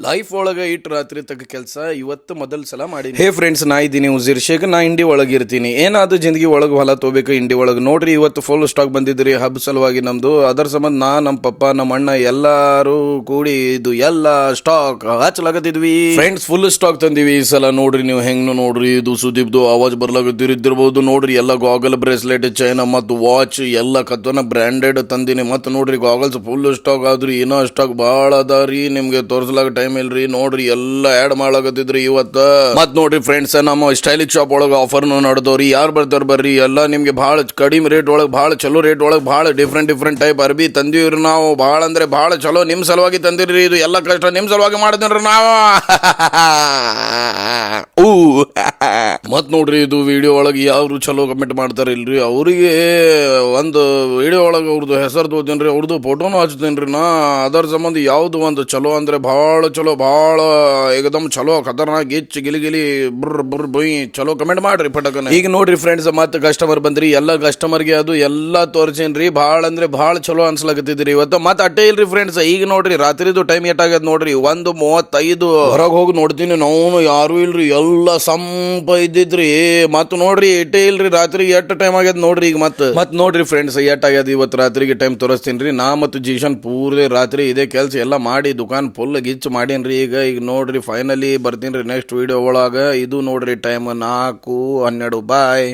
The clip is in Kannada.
ಲೈಫ್ ಒಳಗೆ ಇಟ್ಟು ರಾತ್ರಿ ತಗ ಕೆಲಸ ಇವತ್ತು ಮೊದಲ ಸಲ ಮಾಡಿ. ಹೇ ಫ್ರೆಂಡ್ಸ್, ನಾ ಇದ್ದೀನಿ ಉಜಿರ್ ಶೇಖ್. ನಾ ಇಂಡಿ ಒಳಗೆ ಇರ್ತೀನಿ. ಏನಾದ್ರು ಜಿಂದಗಿ ಒಳಗೆ ಹೊಲ ತಗೋಬೇಕು ಇಂಡಿ ಒಳಗೆ. ನೋಡ್ರಿ, ಇವತ್ತು ಫುಲ್ ಸ್ಟಾಕ್ ಬಂದಿದ್ರಿ ಹಬ್ಬ ಸಲುವಾಗಿ ನಮ್ದು. ಅದರ ಸಂಬಂಧ ನಮ್ಮ ಪಪ್ಪ ನಮ್ಮ ಅಣ್ಣ ಎಲ್ಲಾರು ಕೂಡಿ ಇದು ಎಲ್ಲ ಸ್ಟಾಕ್ ಹಚ್ಚಲಾಗತ್ತಿದ್ವಿ. ಫ್ರೆಂಡ್ಸ್, ಫುಲ್ ಸ್ಟಾಕ್ ತಂದಿವಿ ಈ ಸಲ. ನೋಡ್ರಿ ನೀವು ಹೆಂಗ್ ನೋಡ್ರಿ, ಇದು ಸುದೀಪ್ದು ಆವಾಜ್ ಬರ್ಲಾಗತ್ತಿರ್ಬೋದು. ನೋಡ್ರಿ ಎಲ್ಲ ಗಾಗಲ್, ಬ್ರೇಸ್ಲೆಟ್, ಚೈನಾ ಮತ್ತು ವಾಚ್ ಎಲ್ಲ ಕತ್ತನ ಬ್ರ್ಯಾಂಡೆಡ್ ತಂದಿನಿ. ಮತ್ತೆ ನೋಡ್ರಿ ಗಾಗಲ್ಸ್ ಫುಲ್ ಸ್ಟಾಕ್ ಆದ್ರಿ. ಏನೋ ಸ್ಟಾಕ್ ಭಾಳ ಅದಾರಿ, ನಿಮ್ಗೆ ತೋರ್ಸಲಾಗ ಟೈಮ್ ಇಲ್ರಿ. ನೋಡ್ರಿ ಎಲ್ಲ ಆಡ್ ಮಾಡ್ಲಾಗತ್ತಿದ್ರಿ ಇವತ್ತ. ಮತ್ ನೋಡ್ರಿ ಫ್ರೆಂಡ್ಸ್, ನಮ್ಮ ಸ್ಟೈಲಿಶ್ ಶಾಪ್ ಒಳಗ ಆಫರ್ ನಡೆದವ್ರಿ. ಯಾರು ಬರ್ತಾರ ಬರ್ರಿ, ಎಲ್ಲ ನಿಮ್ಗೆ ಬಹಳ ಕಡಿಮೆ ರೇಟ್ ಒಳಗೆ, ಬಹಳ ಚಲೋ ರೇಟ್ ಒಳಗೆ, ಬಹಳ ಡಿಫ್ರೆಂಟ್ ಟೈಪ್ ಅರ್ಬಿ ತಂದಿವ್ರಿ ನಾವು. ಬಹಳ ಅಂದ್ರೆ ಬಹಳ ಚಲೋ ನಿಮ್ ಸಲುವಾಗಿ ತಂದಿರ್ರಿ. ಇದು ಎಲ್ಲ ಕಷ್ಟ ನಿಮ್ ಸಲುವಾಗಿ ಮಾಡಿದ್ರಿ ನಾವು. ಮತ್ ನೋಡ್ರಿ, ಇದು ವಿಡಿಯೋ ಒಳಗೆ ಯಾರು ಚಲೋ ಕಮೆಂಟ್ ಮಾಡ್ತಾರ ಇಲ್ರಿ, ಅವ್ರಿಗೆ ಒಂದು ವಿಡಿಯೋ ಒಳಗೆ ಅವ್ರದ್ದು ಹೆಸರು ತೋತೇನ್ರಿ, ಅವ್ರದ್ದು ಫೋಟೋನು ಹಚ್ತೇನ್ರಿ ನಾ. ಅದರ ಸಂಬಂಧ ಯಾವ್ದು ಒಂದು ಚಲೋ ಅಂದ್ರೆ ಬಹಳ ಚಲೋ, ಬಹಳ ಏಕದಮ್ ಚಲೋ ಖತರ್ನಾಕ್ ಗಿಚ್ ಗಿಲಿ ಬುರ್ ಬುರ್ ಬೊಯ್ ಚಲೋ ಕಮೆಂಟ್ ಮಾಡ್ರಿ ಪಟಕನ. ಈಗ ನೋಡ್ರಿ ಫ್ರೆಂಡ್ಸ್, ಮತ್ತೆ ಕಸ್ಟಮರ್ ಬಂದ್ರಿ. ಎಲ್ಲ ಕಸ್ಟಮರ್ಗೆ ಅದು ಎಲ್ಲ ತೋರ್ಸೇನ್ರಿ. ಬಹಳ ಅಂದ್ರೆ ಬಹಳ ಚಲೋ ಅನ್ಸ್ಲಾಗತ್ತಿದ್ರಿ ಇವತ್ತು. ಮತ್ತೆ ಅಟ್ಟೆ ಇಲ್ರಿ ಫ್ರೆಂಡ್ಸ್, ಈಗ ನೋಡ್ರಿ ರಾತ್ರಿದು ಟೈಮ್ ಎಷ್ಟಾಗದ್ ನೋಡ್ರಿ, 1:35. ಹೊರಗೆ ಹೋಗಿ ನೋಡ್ತೀನಿ ನಾವು, ಯಾರು ಇಲ್ರಿ, ಎಲ್ಲ ಸಂಪ ಇದ್ದಿದ್ರಿ. ಮತ್ ನೋಡ್ರಿ ಇಟ್ಟೇ ಇಲ್ರಿ ರಾತ್ರಿಗೆ ಎಷ್ಟು ಟೈಮ್ ಆಗ್ಯದ ನೋಡ್ರಿ. ಈಗ ಮತ್ ನೋಡ್ರಿ ಫ್ರೆಂಡ್ಸ್, ಎಷ್ಟಾಗ್ಯದ ಇವತ್ತು ರಾತ್ರಿಗೆ ಟೈಮ್ ತೋರಿಸ್ತೀನಿ. ನಾ ಮತ್ತು ಜೀಶನ್ ಪೂರ್ತಿ ರಾತ್ರಿ ಇದೇ ಕೆಲಸ ಎಲ್ಲ ಮಾಡಿ ದುಕಾನ್ ಫುಲ್ ಗಿಚ್ ಮಾಡೇನ್ರಿ. ಈಗ ನೋಡ್ರಿ ಫೈನಲಿ ಬರ್ತೀನಿ ನೆಕ್ಸ್ಟ್ ವಿಡಿಯೋ ಒಳಗ. ಇದು ನೋಡ್ರಿ ಟೈಮ್ 4:12. ಬಾಯ್.